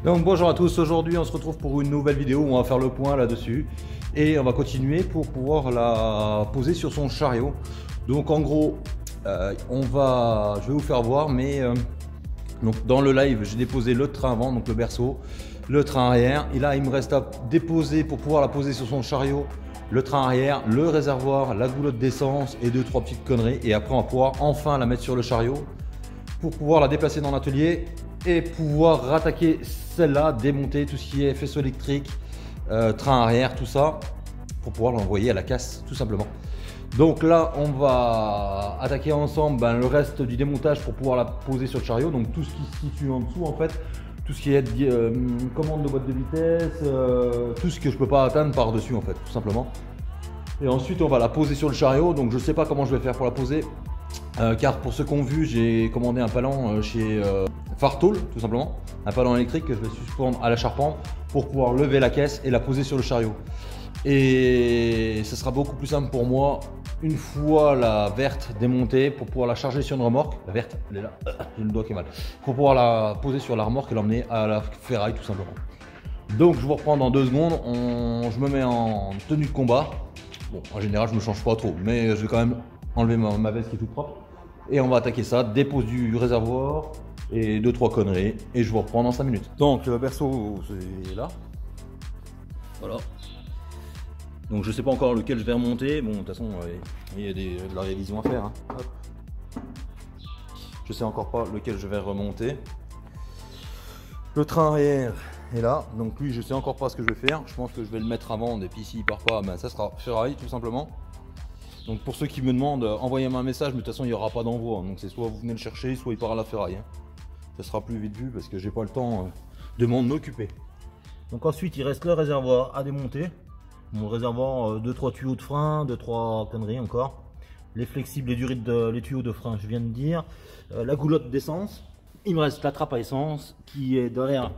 Donc bonjour à tous, aujourd'hui on se retrouve pour une nouvelle vidéo où on va faire le point là-dessus et on va continuer pour pouvoir la poser sur son chariot. Donc en gros, je vais vous faire voir, mais donc dans le live j'ai déposé le train avant, donc le berceau, le train arrière, et là il me reste à déposer pour pouvoir la poser sur son chariot, le train arrière, le réservoir, la goulotte d'essence et 2-3 petites conneries, et après on va pouvoir enfin la mettre sur le chariot pour pouvoir la déplacer dans l'atelier et pouvoir rattaquer celle-là, démonter tout ce qui est faisceau électrique, train arrière, tout ça, pour pouvoir l'envoyer à la casse tout simplement. Donc là on va attaquer ensemble le reste du démontage pour pouvoir la poser sur le chariot, donc tout ce qui se situe en dessous en fait, tout ce qui est commande de boîte de vitesse, tout ce que je peux pas atteindre par dessus en fait, tout simplement. Et ensuite on va la poser sur le chariot, donc je sais pas comment je vais faire pour la poser. Car pour ceux qui ont vu, j'ai commandé un palan chez Fartol, tout simplement, un palan électrique que je vais suspendre à la charpente pour pouvoir lever la caisse et la poser sur le chariot. Et ce sera beaucoup plus simple pour moi une fois la verte démontée pour pouvoir la charger sur une remorque. La verte, elle est là, j'ai le doigt qui est mal. Pour pouvoir la poser sur la remorque et l'emmener à la ferraille tout simplement. Donc je vous reprends dans 2 secondes, je me mets en tenue de combat. Bon, en général je me change pas trop, mais je vais quand même enlever ma veste qui est toute propre. Et on va attaquer ça, dépose du réservoir et 2-3 conneries. Et je vous reprends dans 5 minutes. Donc le berceau c'est là. Voilà. Donc je sais pas encore lequel je vais remonter. Bon de toute façon il y a de la révision à faire. Hein. Hop. Je sais encore pas lequel je vais remonter. Le train arrière est là. Donc lui je sais encore pas ce que je vais faire. Je pense que je vais le mettre avant. Et puis s'il part pas, ça sera ferraille tout simplement. Donc pour ceux qui me demandent, envoyez-moi un message, mais de toute façon il n'y aura pas d'envoi. Donc c'est soit vous venez le chercher, soit il part à la ferraille. Ça sera plus vite vu parce que j'ai pas le temps de m'en occuper. Donc ensuite il reste le réservoir à démonter. Mon réservoir, 2-3 tuyaux de frein, 2-3 conneries encore. Les flexibles, les tuyaux de frein, je viens de dire. La goulotte d'essence. Il me reste la trappe à essence qui est derrière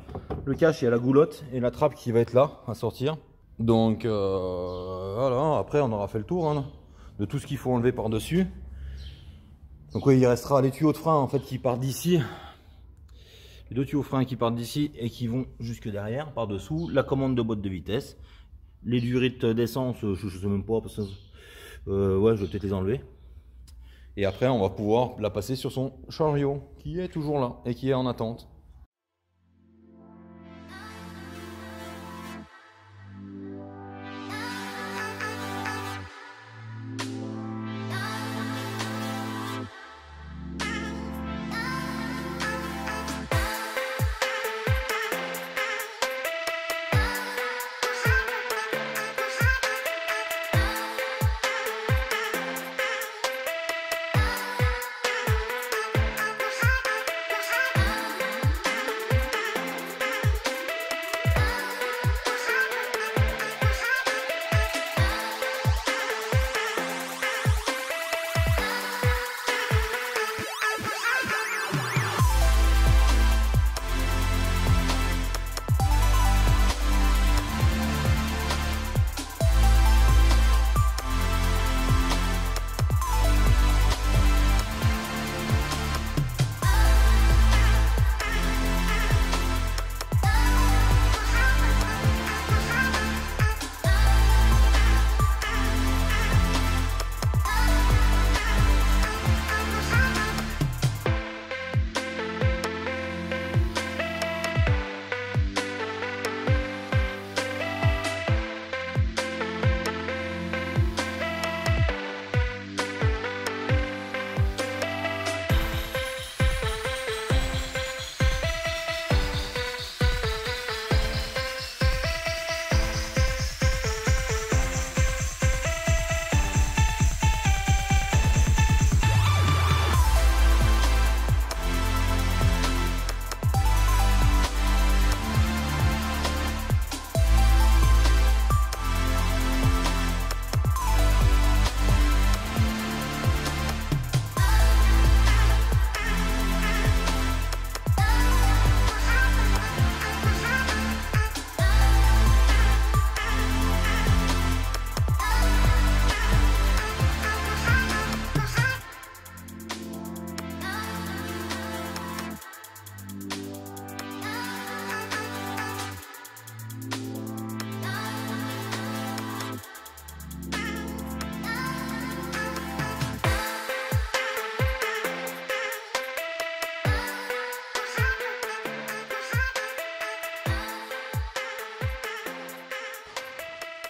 le cache, il y a la goulotte et la trappe qui va être là à sortir. Donc voilà, après on aura fait le tour. Hein, de tout ce qu'il faut enlever par dessus. Donc oui, il restera les tuyaux de frein en fait qui partent d'ici, les 2 tuyaux de frein qui partent d'ici et qui vont jusque derrière par dessous, la commande de boîte de vitesse, les durites d'essence, je sais même pas parce que ouais, je vais peut-être les enlever. Et après on va pouvoir la passer sur son chariot qui est toujours là et qui est en attente.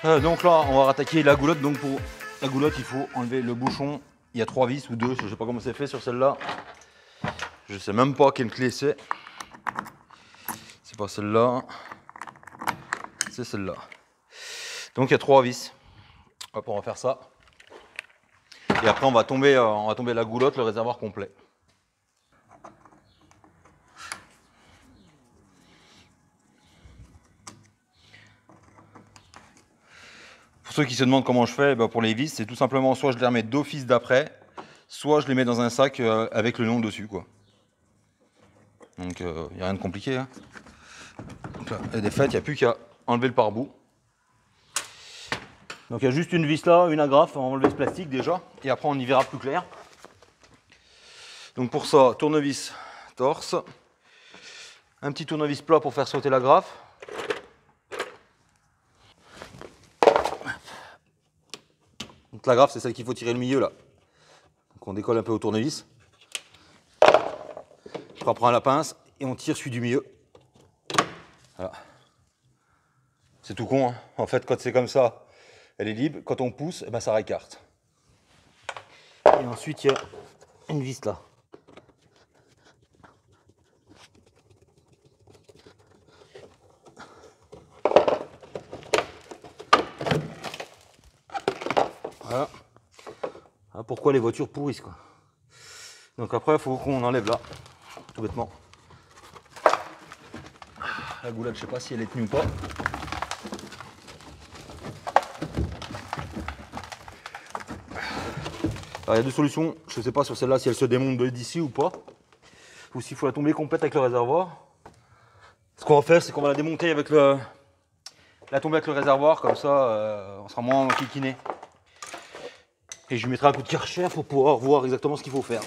Donc là, on va rattaquer la goulotte. Donc pour la goulotte, il faut enlever le bouchon. Il y a 3 vis ou 2, je sais pas comment c'est fait sur celle-là. Je sais même pas quelle clé c'est. C'est pas celle-là. C'est celle-là. Donc il y a 3 vis. Hop, on va faire ça. Et après on va tomber la goulotte, le réservoir complet. Pour ceux qui se demandent comment je fais, ben pour les vis, c'est tout simplement soit je les remets d'office d'après, soit je les mets dans un sac avec le nom dessus, quoi. Donc il n'y a rien de compliqué. Hein. Donc là, elle est faite, il n'y a plus qu'à enlever le pare-bout. Donc il y a juste une vis là, une agrafe, on va enlever ce plastique déjà, et après on y verra plus clair. Donc pour ça, tournevis torse, un petit tournevis plat pour faire sauter l'agrafe. Donc l'agrafe c'est celle qu'il faut tirer le milieu là. Donc on décolle un peu au tournevis. On prend la pince et on tire celui du milieu. Voilà. C'est tout con, hein. En fait quand c'est comme ça, elle est libre. Quand on pousse, eh ben, ça récarte. Et ensuite il y a une vis là. Voilà. Voilà pourquoi les voitures pourrissent, quoi. Donc après il faut qu'on enlève là, tout bêtement. La goulotte, je sais pas si elle est tenue ou pas. Alors, il y a deux solutions, je ne sais pas sur celle-là si elle se démonte d'ici ou pas, ou s'il faut la tomber complète avec le réservoir. Ce qu'on va faire, c'est qu'on va la démonter avec la tomber avec le réservoir, comme ça on sera moins enquiquiné. Et je lui mettrai un coup de karcher pour pouvoir voir exactement ce qu'il faut faire.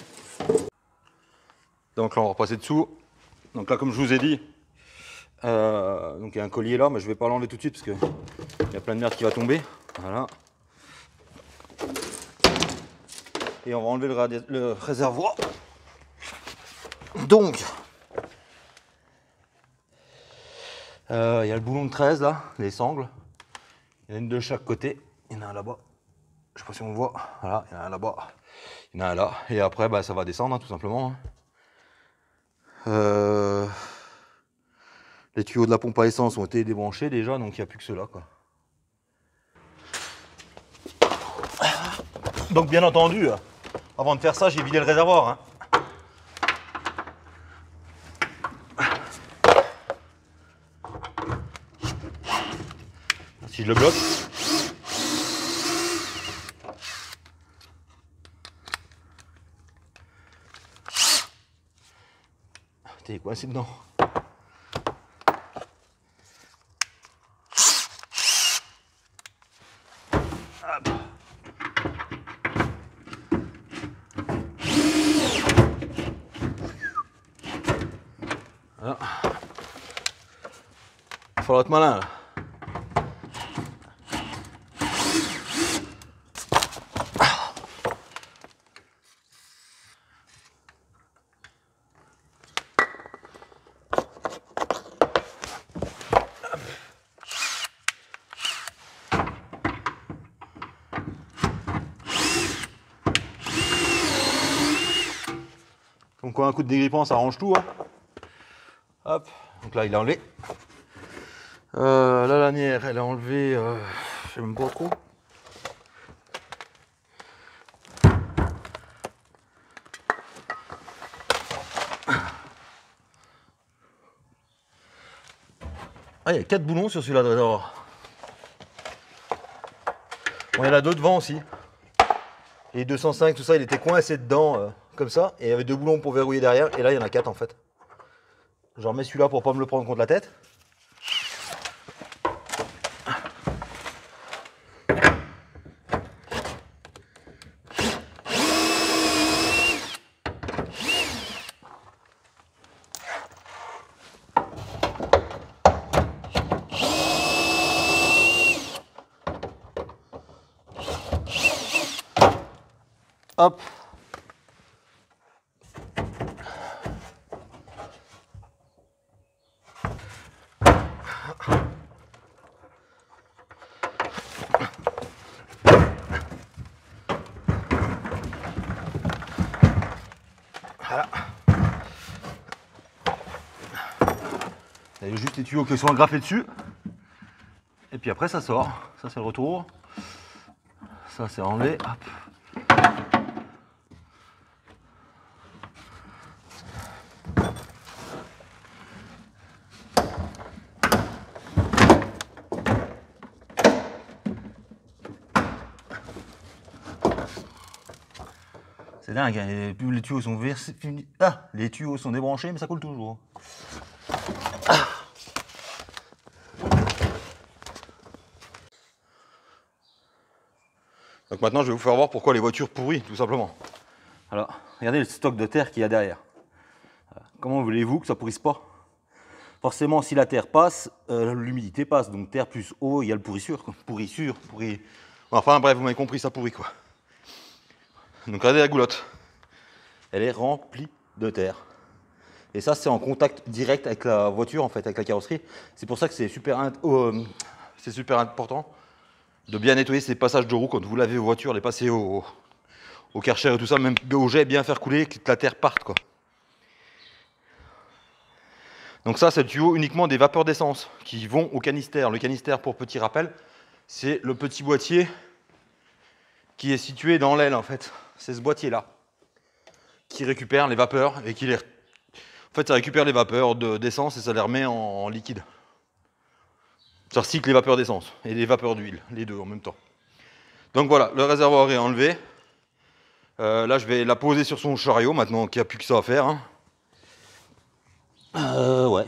Donc là on va repasser dessous. Donc là comme je vous ai dit, donc il y a un collier là, mais je ne vais pas l'enlever tout de suite parce qu'il y a plein de merde qui va tomber. Voilà. Et on va enlever le réservoir. Donc, il y a le boulon de 13 là, les sangles. Il y en a une de chaque côté. Il y en a un là-bas. Je sais pas si on le voit. Voilà, il y en a un là-bas. Il y en a un là. Et après, bah, ça va descendre hein, tout simplement. Les tuyaux de la pompe à essence ont été débranchés déjà, donc il n'y a plus que ceux-là, quoi. Donc bien entendu, avant de faire ça, j'ai vidé le réservoir. Hein. Si je le bloque. T'es coincé dedans. Hop. Voilà. Il va falloir être malin là. Donc un coup de dégrippant ça arrange tout. Hein. Hop, donc là il est enlevé. La lanière elle est enlevée, je sais même pas trop. Ah il y a 4 boulons sur celui-là de réservoir. Bon il y en a deux devant aussi. Et 205 tout ça il était coincé dedans comme ça. Et il y avait 2 boulons pour verrouiller derrière. Et là il y en a 4 en fait. J'en remets celui-là pour pas me le prendre contre la tête. Hop. Il y a juste les tuyaux qui sont agrafés dessus. Et puis après ça sort. Ça c'est le retour. Ça c'est enlevé. Hop. C'est dingue, hein. Les tuyaux sont versés. Ah, les tuyaux sont débranchés, mais ça coule toujours. Ah. Donc maintenant, je vais vous faire voir pourquoi les voitures pourrissent, tout simplement. Alors, regardez le stock de terre qu'il y a derrière. Comment voulez-vous que ça pourrisse pas? Forcément, si la terre passe, l'humidité passe. Donc terre plus eau, il y a le pourrissure. Enfin bref, vous m'avez compris, ça pourrit quoi. Donc regardez la goulotte. Elle est remplie de terre. Et ça, c'est en contact direct avec la voiture, en fait, avec la carrosserie. C'est pour ça que c'est super important de bien nettoyer ces passages de roue quand vous lavez vos voitures, les passer au Karcher et tout ça, même au jet, bien faire couler, que la terre parte, quoi. Donc ça, c'est le tuyau uniquement des vapeurs d'essence qui vont au canister. Le canister, pour petit rappel, c'est le petit boîtier qui est situé dans l'aile, en fait. C'est ce boîtier-là qui récupère les vapeurs et qui les... En fait, ça récupère les vapeurs d'essence et ça les remet en liquide. Ça recycle les vapeurs d'essence et les vapeurs d'huile, les deux en même temps. Donc voilà, le réservoir est enlevé. Là, je vais la poser sur son chariot maintenant qu'il n'y a plus que ça à faire. Hein. Ouais.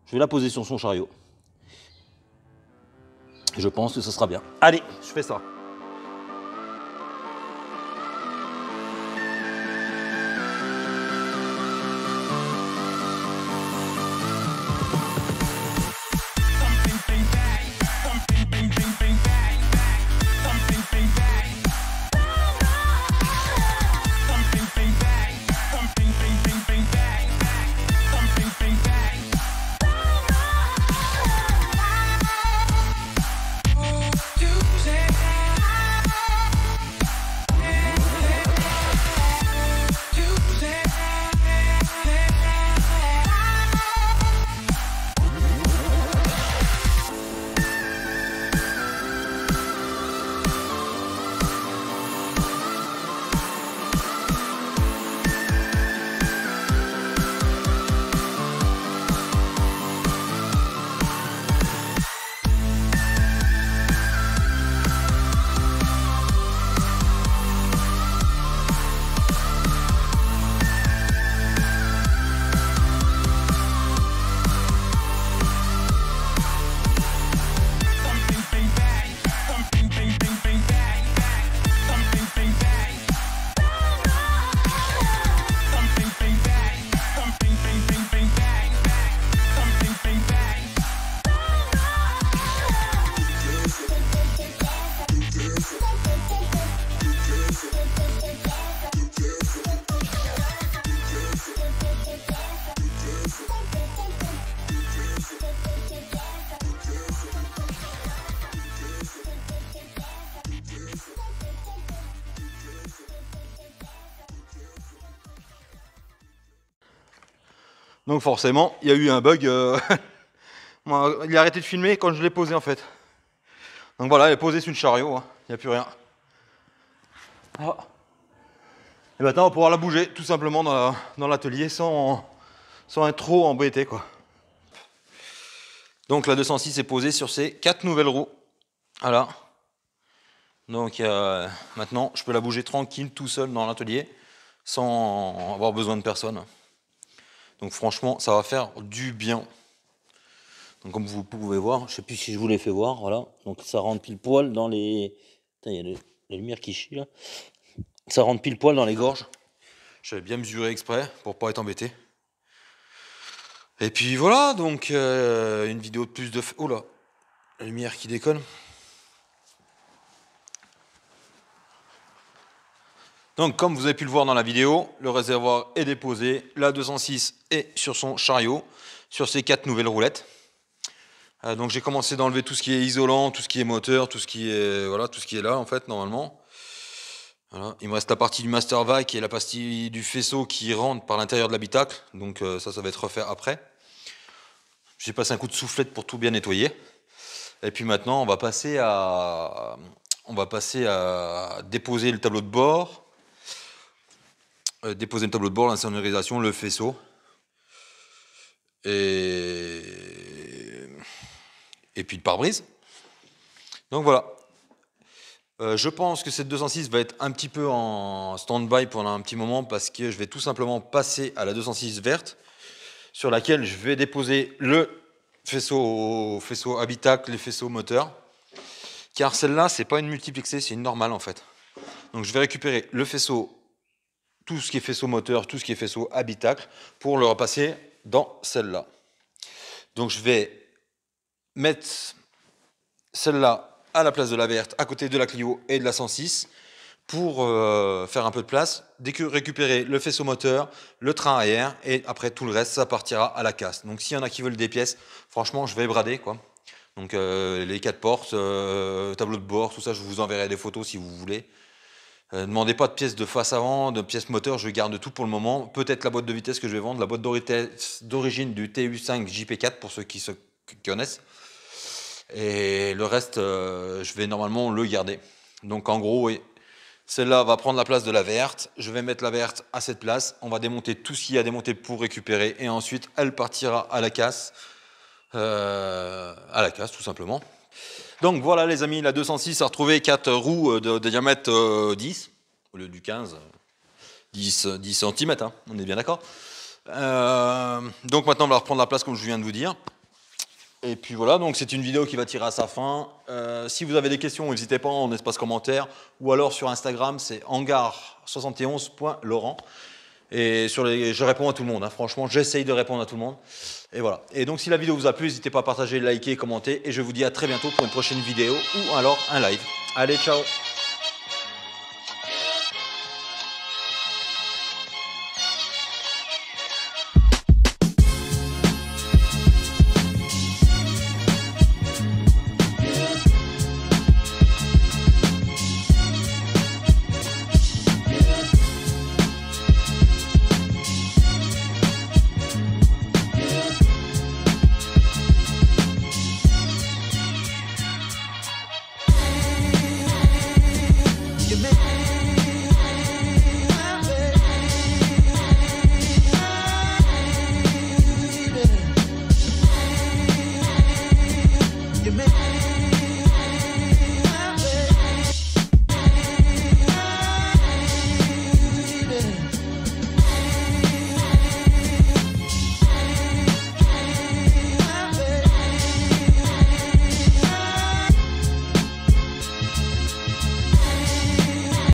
Je vais la poser sur son chariot. Je pense que ça sera bien. Allez, je fais ça. Donc forcément, il y a eu un bug. Il a arrêté de filmer quand je l'ai posé en fait. Donc voilà, elle est posée sur le chariot, hein. Il n'y a plus rien. Ah. Et maintenant, on va pouvoir la bouger tout simplement dans l'atelier sans être trop embêté, quoi. Donc la 206 est posée sur ces 4 nouvelles roues. Voilà. Donc maintenant, je peux la bouger tranquille, tout seul dans l'atelier, sans avoir besoin de personne. Donc franchement, ça va faire du bien. Donc comme vous pouvez voir, je ne sais plus si je vous l'ai fait voir, voilà. Donc ça rentre pile poil dans les... Putain, il y a la lumière qui chie là. Ça rentre pile poil dans les gorges. J'avais bien mesuré exprès pour pas être embêté. Et puis voilà, donc une vidéo de plus de... Oh là, la lumière qui déconne. Donc comme vous avez pu le voir dans la vidéo, le réservoir est déposé, la 206 est sur son chariot, sur ces 4 nouvelles roulettes. Donc j'ai commencé d'enlever tout ce qui est isolant, tout ce qui est moteur, tout ce qui est, voilà, tout ce qui est là en fait normalement. Voilà. Il me reste la partie du master vac qui est la partie du faisceau qui rentre par l'intérieur de l'habitacle, donc ça va être refait après. J'ai passé un coup de soufflette pour tout bien nettoyer. Et puis maintenant, on va passer à déposer le tableau de bord. Déposer le tableau de bord, la sonorisation, le faisceau. Et puis le pare-brise. Donc voilà. Je pense que cette 206 va être un petit peu en stand-by pendant un petit moment parce que je vais tout simplement passer à la 206 verte sur laquelle je vais déposer le faisceau habitacle, les faisceaux moteurs. Car celle-là, c'est pas une multiplexée, c'est une normale en fait. Donc je vais récupérer le faisceau, tout ce qui est faisceau moteur, tout ce qui est faisceau habitacle, pour le repasser dans celle-là. Donc je vais mettre celle-là à la place de la verte, à côté de la Clio et de la 106, pour faire un peu de place, récupérer le faisceau moteur, le train arrière, et après tout le reste, ça partira à la casse. Donc s'il y en a qui veulent des pièces, franchement, je vais brader, quoi. Donc les 4 portes, tableau de bord, tout ça, je vous enverrai des photos si vous voulez. Ne demandez pas de pièces de face avant, de pièces moteur, je garde tout pour le moment. Peut-être la boîte de vitesse que je vais vendre, la boîte d'origine du TU5 JP4 pour ceux qui connaissent. Et le reste, je vais normalement le garder. Donc en gros, oui, celle-là va prendre la place de la verte. Je vais mettre la verte à cette place. On va démonter tout ce qu'il y a à démonter pour récupérer. Et ensuite, elle partira à la casse. Tout simplement. Donc voilà les amis, la 206 a retrouvé 4 roues de diamètre 10 au lieu du 15, 10 cm, hein, on est bien d'accord. Donc maintenant on va reprendre la place comme je viens de vous dire. Et puis voilà, donc c'est une vidéo qui va tirer à sa fin. Si vous avez des questions, n'hésitez pas en espace commentaire ou alors sur Instagram, c'est hangar71.laurent. Et je réponds à tout le monde, hein. Franchement, j'essaye de répondre à tout le monde. Et voilà. Et donc si la vidéo vous a plu, n'hésitez pas à partager, liker, commenter. Et je vous dis à très bientôt pour une prochaine vidéo ou alors un live. Allez, ciao!